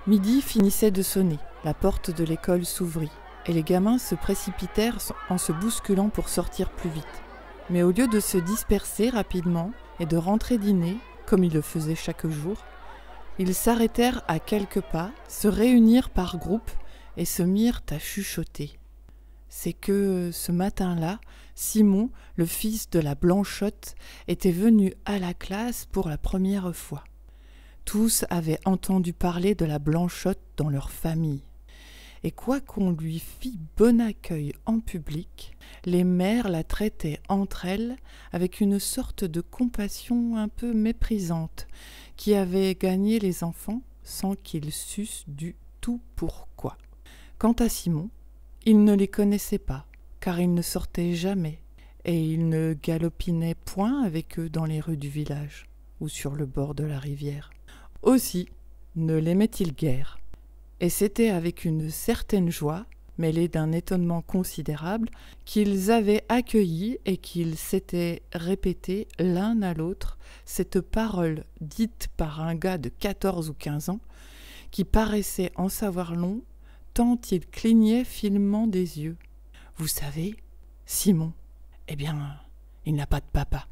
Midi finissait de sonner, la porte de l'école s'ouvrit, et les gamins se précipitèrent en se bousculant pour sortir plus vite. Mais au lieu de se disperser rapidement et de rentrer dîner, comme ils le faisaient chaque jour, ils s'arrêtèrent à quelques pas, se réunirent par groupe et se mirent à chuchoter. C'est que ce matin-là, Simon, le fils de la Blanchotte, était venu à la classe pour la première fois. Tous avaient entendu parler de la Blanchotte dans leur famille. Et quoiqu'on lui fît bon accueil en public, les mères la traitaient entre elles avec une sorte de compassion un peu méprisante qui avait gagné les enfants sans qu'ils sussent du tout pourquoi. Quant à Simon, il ne les connaissait pas, car il ne sortait jamais, et il ne galopinait point avec eux dans les rues du village ou sur le bord de la rivière. Aussi ne l'aimait-il guère, et c'était avec une certaine joie, mêlée d'un étonnement considérable, qu'ils avaient accueilli et qu'ils s'étaient répété l'un à l'autre cette parole dite par un gars de 14 ou 15 ans, qui paraissait en savoir long, tant il clignait finement des yeux. « Vous savez, Simon, eh bien, il n'a pas de papa. »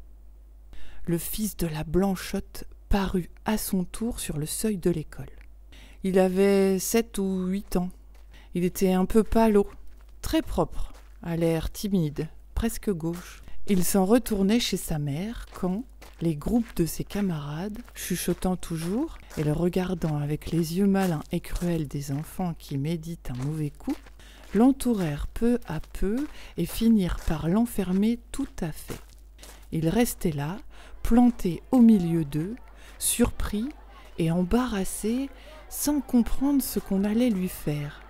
Le fils de la Blanchotte parut à son tour sur le seuil de l'école. Il avait 7 ou 8 ans. Il était un peu pâlot, très propre, à l'air timide, presque gauche. Il s'en retournait chez sa mère quand les groupes de ses camarades, chuchotant toujours et le regardant avec les yeux malins et cruels des enfants qui méditent un mauvais coup, l'entourèrent peu à peu et finirent par l'enfermer tout à fait. Il restait là, planté au milieu d'eux, surpris et embarrassé, sans comprendre ce qu'on allait lui faire.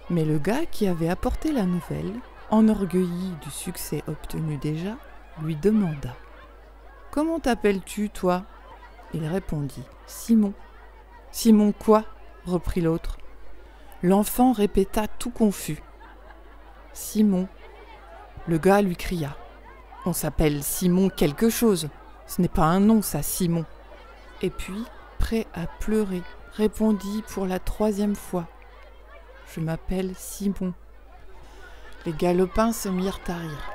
Mais le gars qui avait apporté la nouvelle, enorgueilli du succès obtenu déjà, lui demanda « Comment t'appelles-tu, toi ?» Il répondit « Simon. »« Simon quoi ?» reprit l'autre. L'enfant répéta tout confus « Simon. » Le gars lui cria « On s'appelle Simon quelque chose. Ce n'est pas un nom, ça, Simon. » Et puis, prêt à pleurer, répondit pour la 3e fois « Je m'appelle Simon. » Les galopins se mirent à rire.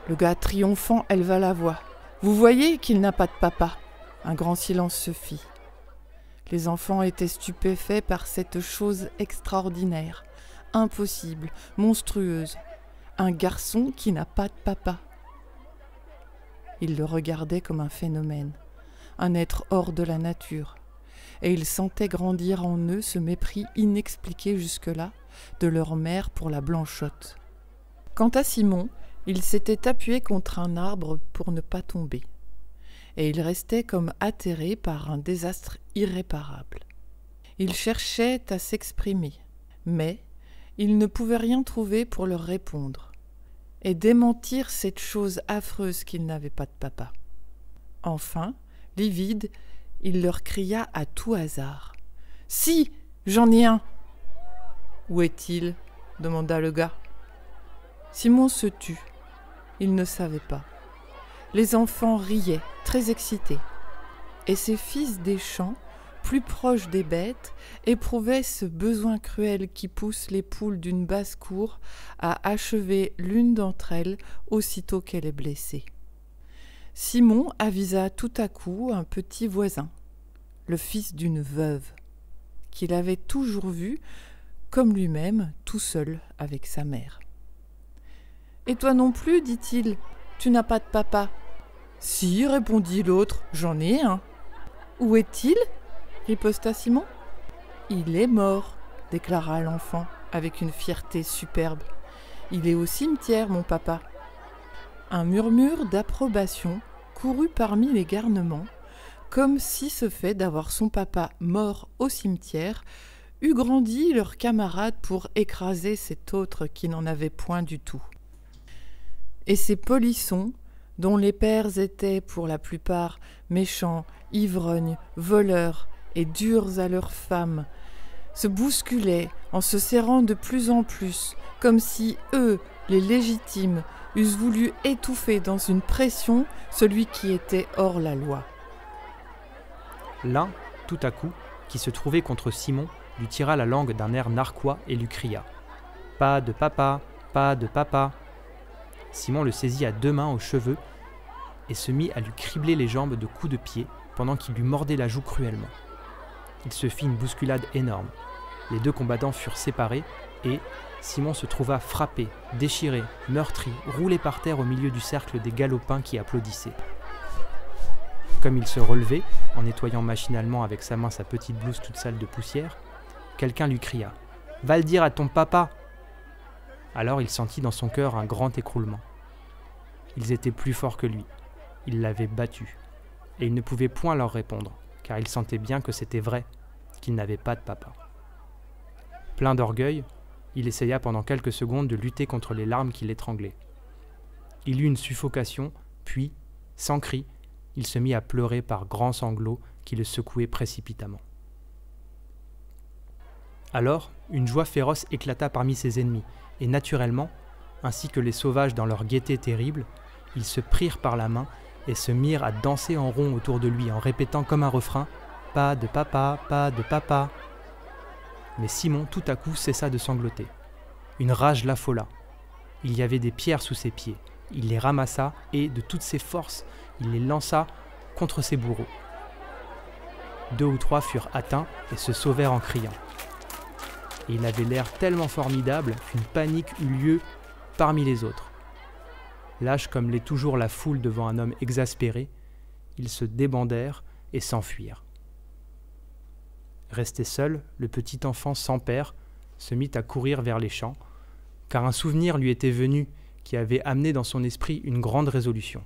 Le gars triomphant éleva la voix. « Vous voyez qu'il n'a pas de papa !» Un grand silence se fit. Les enfants étaient stupéfaits par cette chose extraordinaire, impossible, monstrueuse. Un garçon qui n'a pas de papa. Ils le regardaient comme un phénomène, un être hors de la nature, et ils sentaient grandir en eux ce mépris inexpliqué jusque-là de leur mère pour la Blanchotte. Quant à Simon, il s'était appuyé contre un arbre pour ne pas tomber, et il restait comme atterré par un désastre irréparable. Il cherchait à s'exprimer, mais il ne pouvait rien trouver pour leur répondre, et démentir cette chose affreuse qu'il n'avait pas de papa. Enfin, livide, il leur cria à tout hasard. « Si, j'en ai un !»« Où est-il » demanda le gars. Simon se tut. Il ne savait pas. Les enfants riaient, très excités. Et ces fils des champs, plus proches des bêtes, éprouvaient ce besoin cruel qui pousse les poules d'une basse-cour à achever l'une d'entre elles aussitôt qu'elle est blessée. Simon avisa tout à coup un petit voisin, le fils d'une veuve, qu'il avait toujours vu, comme lui-même, tout seul avec sa mère. « Et toi non plus, dit-il, tu n'as pas de papa ?»« Si, répondit l'autre, j'en ai un. »« Où est-il ?» riposta Simon. « Il est mort, déclara l'enfant avec une fierté superbe. « Il est au cimetière, mon papa. » Un murmure d'approbation courut parmi les garnements, comme si ce fait d'avoir son papa mort au cimetière eût grandi leurs camarades pour écraser cet autre qui n'en avait point du tout. Et ces polissons, dont les pères étaient pour la plupart méchants, ivrognes, voleurs et durs à leurs femmes, se bousculaient en se serrant de plus en plus, comme si eux, les légitimes, eussent voulu étouffer dans une pression celui qui était hors la loi. L'un, tout à coup, qui se trouvait contre Simon, lui tira la langue d'un air narquois et lui cria « Pas de papa, pas de papa !» Simon le saisit à 2 mains aux cheveux et se mit à lui cribler les jambes de coups de pied pendant qu'il lui mordait la joue cruellement. Il se fit une bousculade énorme. Les 2 combattants furent séparés et Simon se trouva frappé, déchiré, meurtri, roulé par terre au milieu du cercle des galopins qui applaudissaient. Comme il se relevait, en nettoyant machinalement avec sa main sa petite blouse toute sale de poussière, quelqu'un lui cria « Va le dire à ton papa !» Alors il sentit dans son cœur un grand écroulement. Ils étaient plus forts que lui. Ils l'avaient battu. Et il ne pouvait point leur répondre, car il sentait bien que c'était vrai, qu'il n'avait pas de papa. Plein d'orgueil, il essaya pendant quelques secondes de lutter contre les larmes qui l'étranglaient. Il eut une suffocation, puis, sans cri, il se mit à pleurer par grands sanglots qui le secouaient précipitamment. Alors, une joie féroce éclata parmi ses ennemis, et naturellement, ainsi que les sauvages dans leur gaieté terrible, ils se prirent par la main et se mirent à danser en rond autour de lui en répétant comme un refrain « Pas de papa, pas de papa !» Mais Simon tout à coup cessa de sangloter. Une rage l'affola. Il y avait des pierres sous ses pieds. Il les ramassa et, de toutes ses forces, il les lança contre ses bourreaux. 2 ou 3 furent atteints et se sauvèrent en criant. Et il avait l'air tellement formidable qu'une panique eut lieu parmi les autres. Lâche comme l'est toujours la foule devant un homme exaspéré, ils se débandèrent et s'enfuirent. Resté seul, le petit enfant sans père se mit à courir vers les champs, car un souvenir lui était venu qui avait amené dans son esprit une grande résolution.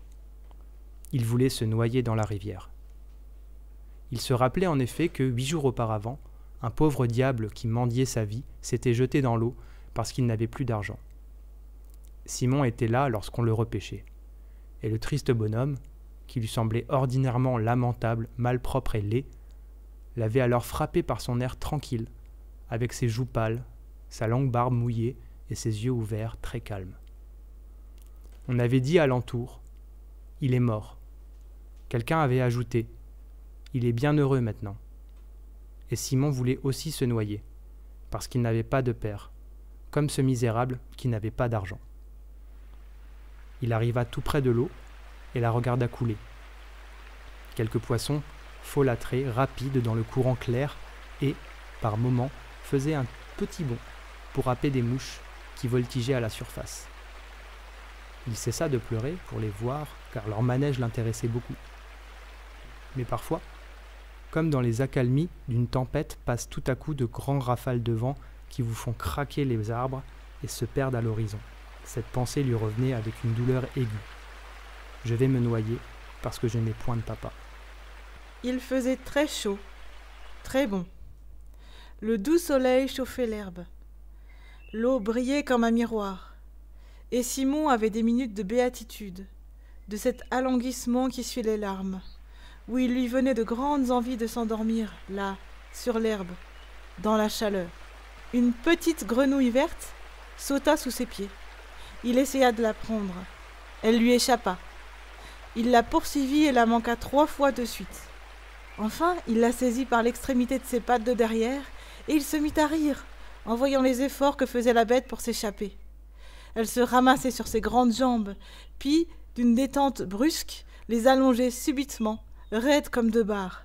Il voulait se noyer dans la rivière. Il se rappelait en effet que 8 jours auparavant, un pauvre diable qui mendiait sa vie s'était jeté dans l'eau parce qu'il n'avait plus d'argent. Simon était là lorsqu'on le repêchait, et le triste bonhomme, qui lui semblait ordinairement lamentable, malpropre et laid, l'avait alors frappé par son air tranquille, avec ses joues pâles, sa longue barbe mouillée et ses yeux ouverts très calmes. On avait dit alentour « Il est mort ». Quelqu'un avait ajouté « Il est bien heureux maintenant ». Et Simon voulait aussi se noyer, parce qu'il n'avait pas de père, comme ce misérable qui n'avait pas d'argent. Il arriva tout près de l'eau et la regarda couler. Quelques poissons folâtraient rapides dans le courant clair et, par moments, faisaient un petit bond pour happer des mouches qui voltigeaient à la surface. Il cessa de pleurer pour les voir, car leur manège l'intéressait beaucoup. Mais parfois, comme dans les accalmies d'une tempête, passent tout à coup de grands rafales de vent qui vous font craquer les arbres et se perdent à l'horizon. Cette pensée lui revenait avec une douleur aiguë. Je vais me noyer parce que je n'ai point de papa. Il faisait très chaud, très bon. Le doux soleil chauffait l'herbe. L'eau brillait comme un miroir. Et Simon avait des minutes de béatitude, de cet alanguissement qui suit les larmes, où il lui venait de grandes envies de s'endormir, là, sur l'herbe, dans la chaleur. Une petite grenouille verte sauta sous ses pieds. Il essaya de la prendre. Elle lui échappa. Il la poursuivit et la manqua 3 fois de suite. Enfin, il la saisit par l'extrémité de ses pattes de derrière et il se mit à rire en voyant les efforts que faisait la bête pour s'échapper. Elle se ramassait sur ses grandes jambes, puis, d'une détente brusque, les allongeait subitement, raides comme 2 barres.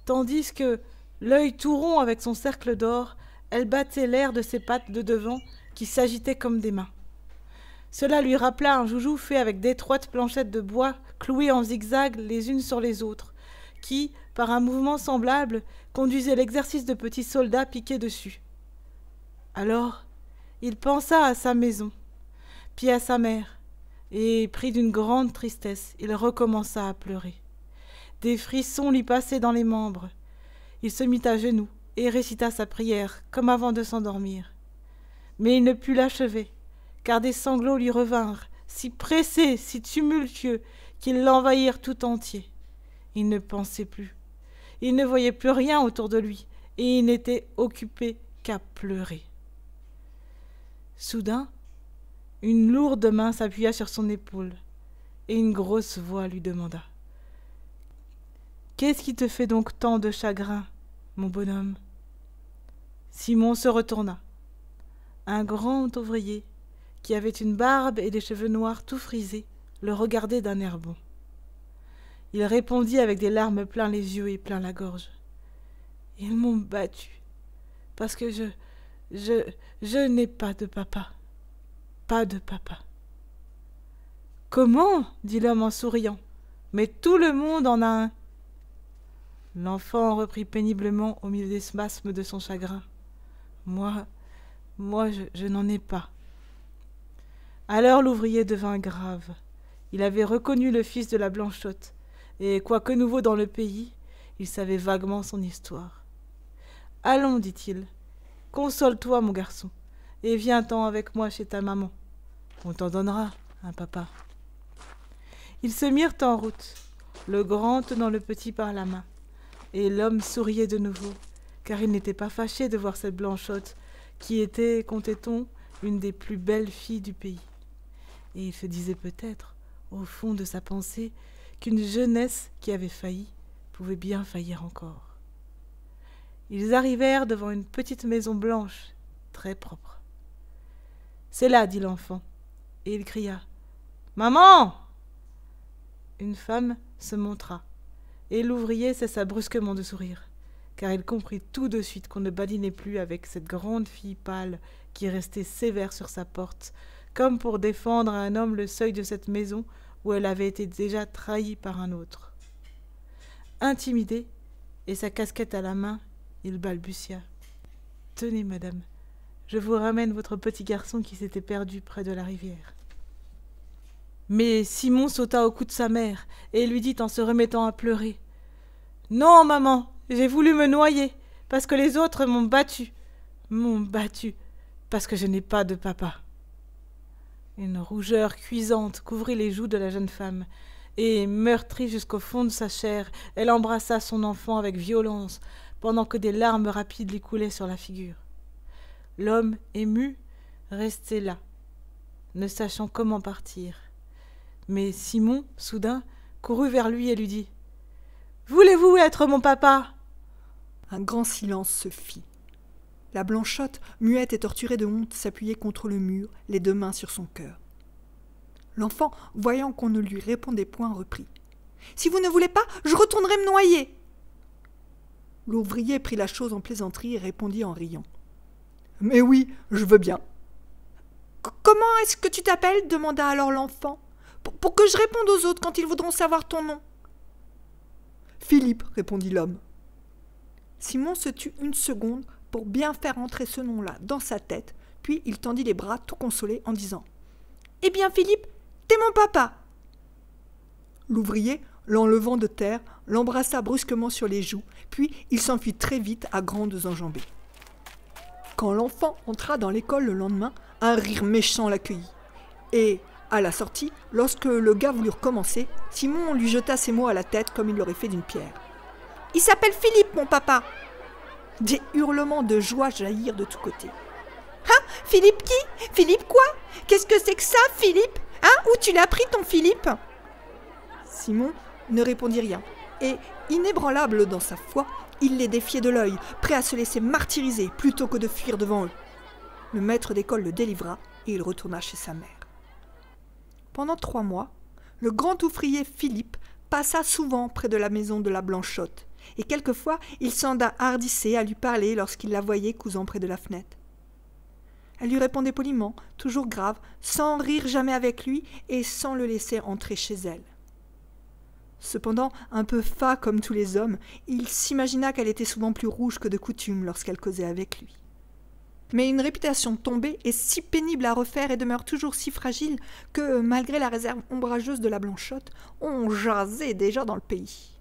Tandis que, l'œil tout rond avec son cercle d'or, elle battait l'air de ses pattes de devant qui s'agitaient comme des mains. Cela lui rappela un joujou fait avec d'étroites planchettes de bois clouées en zigzag les unes sur les autres, qui, par un mouvement semblable, conduisait l'exercice de petits soldats piqués dessus. Alors, il pensa à sa maison, puis à sa mère, et, pris d'une grande tristesse, il recommença à pleurer. Des frissons lui passaient dans les membres. Il se mit à genoux et récita sa prière, comme avant de s'endormir. Mais il ne put l'achever, car des sanglots lui revinrent, si pressés, si tumultueux, qu'ils l'envahirent tout entier. Il ne pensait plus. Il ne voyait plus rien autour de lui, et il n'était occupé qu'à pleurer. Soudain, une lourde main s'appuya sur son épaule, et une grosse voix lui demanda « Qu'est-ce qui te fait donc tant de chagrin, mon bonhomme ?» Simon se retourna. Un grand ouvrier, qui avait une barbe et des cheveux noirs tout frisés, le regardait d'un air bon. Il répondit avec des larmes plein les yeux et plein la gorge. « Ils m'ont battu, parce que je n'ai pas de papa. Pas de papa. »« Comment ?» dit l'homme en souriant. « Mais tout le monde en a un. » L'enfant reprit péniblement au milieu des spasmes de son chagrin. « Moi, je n'en ai pas. » Alors l'ouvrier devint grave. Il avait reconnu le fils de la Blanchotte, et quoique nouveau dans le pays, il savait vaguement son histoire. « Allons, dit-il, console-toi, mon garçon, et viens-t'en avec moi chez ta maman. On t'en donnera un papa. » Ils se mirent en route, le grand tenant le petit par la main, et l'homme souriait de nouveau, car il n'était pas fâché de voir cette Blanchotte, qui était, comptait-on, une des plus belles filles du pays. Et il se disait peut-être, au fond de sa pensée, qu'une jeunesse qui avait failli pouvait bien faillir encore. Ils arrivèrent devant une petite maison blanche, très propre. « C'est là, dit l'enfant, et il cria « Maman !» Une femme se montra, et l'ouvrier cessa brusquement de sourire, car il comprit tout de suite qu'on ne badinait plus avec cette grande fille pâle qui restait sévère sur sa porte, comme pour défendre à un homme le seuil de cette maison où elle avait été déjà trahie par un autre. Intimidé, et sa casquette à la main, il balbutia. « Tenez, madame, je vous ramène votre petit garçon qui s'était perdu près de la rivière. » Mais Simon sauta au cou de sa mère et lui dit en se remettant à pleurer. « Non, maman, j'ai voulu me noyer, parce que les autres m'ont battu, parce que je n'ai pas de papa. » Une rougeur cuisante couvrit les joues de la jeune femme, et, meurtrie jusqu'au fond de sa chair, elle embrassa son enfant avec violence, pendant que des larmes rapides lui coulaient sur la figure. L'homme, ému, restait là, ne sachant comment partir. Mais Simon, soudain, courut vers lui et lui dit « Voulez-vous être mon papa ?» Un grand silence se fit. La Blanchotte, muette et torturée de honte, s'appuyait contre le mur, les deux mains sur son cœur. L'enfant, voyant qu'on ne lui répondait point, reprit. « Si vous ne voulez pas, je retournerai me noyer !» L'ouvrier prit la chose en plaisanterie et répondit en riant. « Mais oui, je veux bien. »« Comment est-ce que tu t'appelles » demanda alors l'enfant. « Pour que je réponde aux autres quand ils voudront savoir ton nom. »« Philippe, » répondit l'homme. Simon se tut une seconde pour bien faire entrer ce nom-là dans sa tête, puis il tendit les bras tout consolé en disant « Eh bien, Philippe, t'es mon papa !» L'ouvrier, l'enlevant de terre, l'embrassa brusquement sur les joues, puis il s'enfuit très vite à grandes enjambées. Quand l'enfant entra dans l'école le lendemain, un rire méchant l'accueillit. Et, à la sortie, lorsque le gars voulut recommencer, Simon lui jeta ces mots à la tête comme il l'aurait fait d'une pierre. « Il s'appelle Philippe, mon papa !» Des hurlements de joie jaillirent de tous côtés. « Hein, Philippe qui ? Philippe quoi ? Qu'est-ce que c'est que ça, Philippe ? Hein, où tu l'as pris, ton Philippe ?» Simon ne répondit rien, et, inébranlable dans sa foi, il les défiait de l'œil, prêt à se laisser martyriser plutôt que de fuir devant eux. Le maître d'école le délivra, et il retourna chez sa mère. Pendant 3 mois, le grand ouvrier Philippe passa souvent près de la maison de la Blanchotte, et quelquefois il s'enhardissait à lui parler lorsqu'il la voyait cousant près de la fenêtre. Elle lui répondait poliment, toujours grave, sans rire jamais avec lui et sans le laisser entrer chez elle. Cependant, un peu fat comme tous les hommes, il s'imagina qu'elle était souvent plus rouge que de coutume lorsqu'elle causait avec lui. Mais une réputation tombée est si pénible à refaire et demeure toujours si fragile que, malgré la réserve ombrageuse de la Blanchotte, on jasait déjà dans le pays.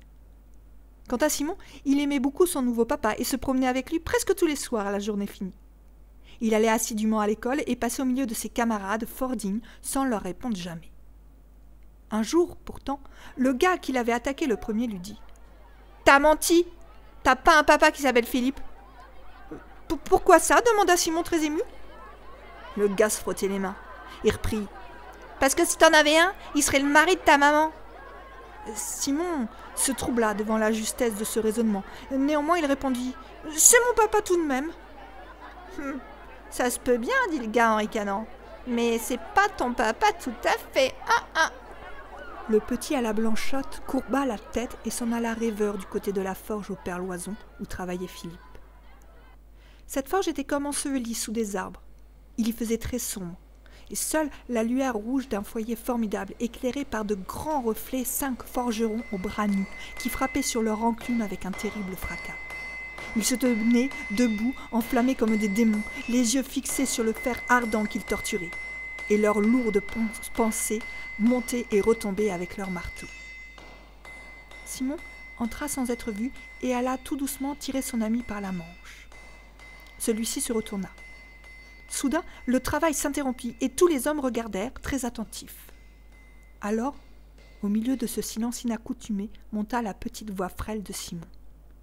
Quant à Simon, il aimait beaucoup son nouveau papa et se promenait avec lui presque tous les soirs à la journée finie. Il allait assidûment à l'école et passait au milieu de ses camarades fort dignes sans leur répondre jamais. Un jour, pourtant, le gars qui l'avait attaqué le premier lui dit « T'as menti! T'as pas un papa qui s'appelle Philippe !»« Pourquoi ça ?» demanda Simon très ému. Le gars se frottait les mains et reprit « Parce que si t'en avais un, il serait le mari de ta maman !» Simon se troubla devant la justesse de ce raisonnement. Néanmoins, il répondit « C'est mon papa tout de même. » Ça se peut bien, dit le gars en ricanant. Mais c'est pas ton papa tout à fait. Le petit à la blanchotte courba la tête et s'en alla rêveur du côté de la forge au Perloison où travaillait Philippe. Cette forge était comme ensevelie sous des arbres. Il y faisait très sombre, et seule la lueur rouge d'un foyer formidable, éclairé par de grands reflets, 5 forgerons aux bras nus, qui frappaient sur leur enclume avec un terrible fracas. Ils se tenaient debout, enflammés comme des démons, les yeux fixés sur le fer ardent qu'ils torturaient, et leurs lourdes pensées montaient et retombaient avec leurs marteaux. Simon entra sans être vu et alla tout doucement tirer son ami par la manche. Celui-ci se retourna. Soudain, le travail s'interrompit et tous les hommes regardèrent, très attentifs. Alors, au milieu de ce silence inaccoutumé, monta la petite voix frêle de Simon.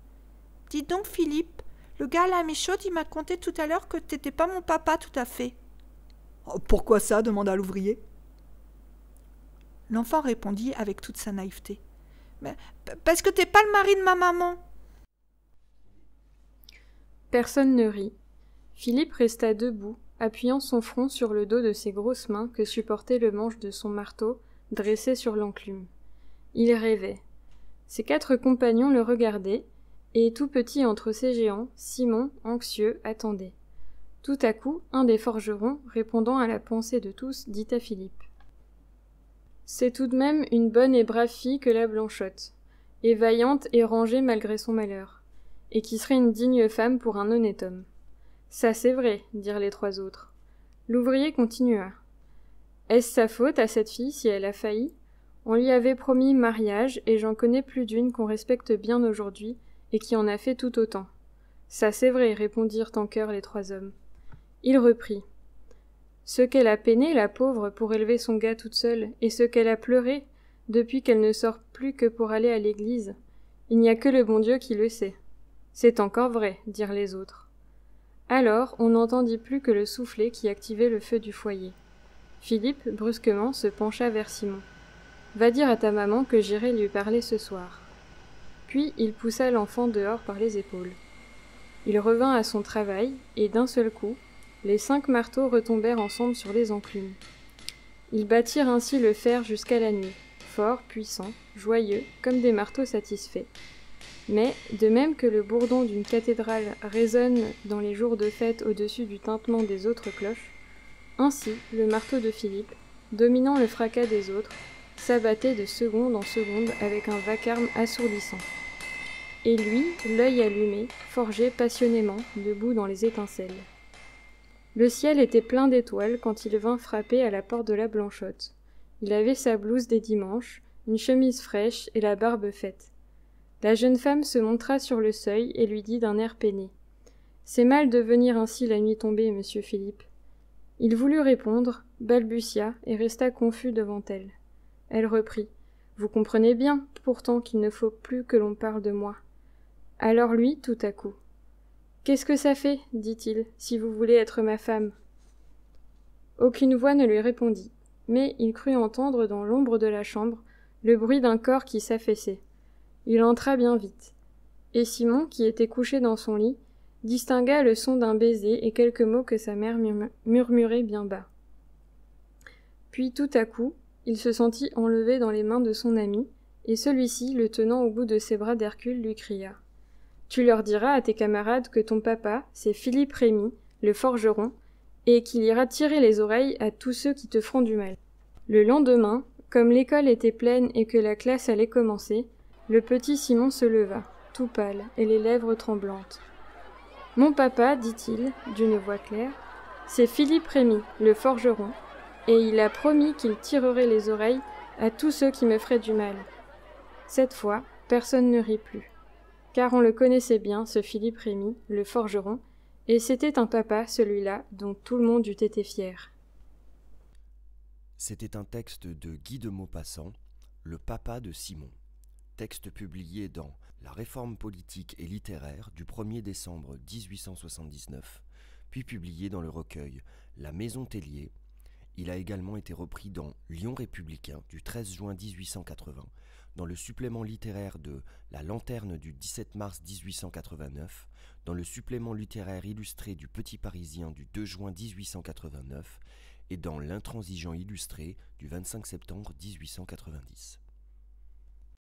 « Dis donc, Philippe, le gars à la méchaude, il m'a conté tout à l'heure que t'étais pas mon papa tout à fait. »« Pourquoi ça ?» demanda l'ouvrier. L'enfant répondit avec toute sa naïveté. « Parce que t'es pas le mari de ma maman. » Personne ne rit. Philippe resta debout, appuyant son front sur le dos de ses grosses mains que supportait le manche de son marteau, dressé sur l'enclume. Il rêvait. Ses 4 compagnons le regardaient, et tout petit entre ces géants, Simon, anxieux, attendait. Tout à coup, un des forgerons, répondant à la pensée de tous, dit à Philippe. « C'est tout de même une bonne et brave fille que la Blanchotte, et vaillante et rangée malgré son malheur, et qui serait une digne femme pour un honnête homme. » Ça c'est vrai, dirent les 3 autres. L'ouvrier continua. Est-ce sa faute à cette fille si elle a failli ? On lui avait promis mariage, et j'en connais plus d'une qu'on respecte bien aujourd'hui, et qui en a fait tout autant. Ça c'est vrai, répondirent en chœur les 3 hommes. Il reprit. Ce qu'elle a peiné, la pauvre, pour élever son gars toute seule, et ce qu'elle a pleuré, depuis qu'elle ne sort plus que pour aller à l'église, il n'y a que le bon Dieu qui le sait. C'est encore vrai, dirent les autres. Alors, on n'entendit plus que le soufflet qui activait le feu du foyer. Philippe, brusquement, se pencha vers Simon. « Va dire à ta maman que j'irai lui parler ce soir. » Puis il poussa l'enfant dehors par les épaules. Il revint à son travail, et d'un seul coup, les 5 marteaux retombèrent ensemble sur les enclumes. Ils battirent ainsi le fer jusqu'à la nuit, forts, puissants, joyeux, comme des marteaux satisfaits. Mais, de même que le bourdon d'une cathédrale résonne dans les jours de fête au-dessus du tintement des autres cloches, ainsi le marteau de Philippe, dominant le fracas des autres, s'abattait de seconde en seconde avec un vacarme assourdissant. Et lui, l'œil allumé, forgeait passionnément, debout dans les étincelles. Le ciel était plein d'étoiles quand il vint frapper à la porte de la Blanchotte. Il avait sa blouse des dimanches, une chemise fraîche et la barbe faite. La jeune femme se montra sur le seuil et lui dit d'un air peiné. « C'est mal de venir ainsi la nuit tombée, monsieur Philippe. » Il voulut répondre, balbutia et resta confus devant elle. Elle reprit. « Vous comprenez bien, pourtant, qu'il ne faut plus que l'on parle de moi. » Alors lui, tout à coup. « Qu'est-ce que ça fait, dit-il, si vous voulez être ma femme ?» Aucune voix ne lui répondit, mais il crut entendre dans l'ombre de la chambre le bruit d'un corps qui s'affaissait. Il entra bien vite. Et Simon, qui était couché dans son lit, distingua le son d'un baiser et quelques mots que sa mère murmurait bien bas. Puis tout à coup, il se sentit enlevé dans les mains de son ami, et celui-ci, le tenant au bout de ses bras d'Hercule, lui cria. « Tu leur diras à tes camarades que ton papa, c'est Philippe Rémy, le forgeron, et qu'il ira tirer les oreilles à tous ceux qui te feront du mal. » Le lendemain, comme l'école était pleine et que la classe allait commencer, le petit Simon se leva, tout pâle et les lèvres tremblantes. « Mon papa, dit-il, d'une voix claire, c'est Philippe Rémy, le forgeron, et il a promis qu'il tirerait les oreilles à tous ceux qui me feraient du mal. » Cette fois, personne ne rit plus, car on le connaissait bien, ce Philippe Rémy, le forgeron, et c'était un papa, celui-là, dont tout le monde eût été fier. C'était un texte de Guy de Maupassant, Le papa de Simon. Texte publié dans La Réforme politique et littéraire du 1er décembre 1879, puis publié dans le recueil La Maison Tellier. Il a également été repris dans Lion républicain du 13 juin 1880, dans le supplément littéraire de La Lanterne du 17 mars 1889, dans le supplément littéraire illustré du Petit Parisien du 2 juin 1889 et dans l'Intransigeant illustré du 25 septembre 1890.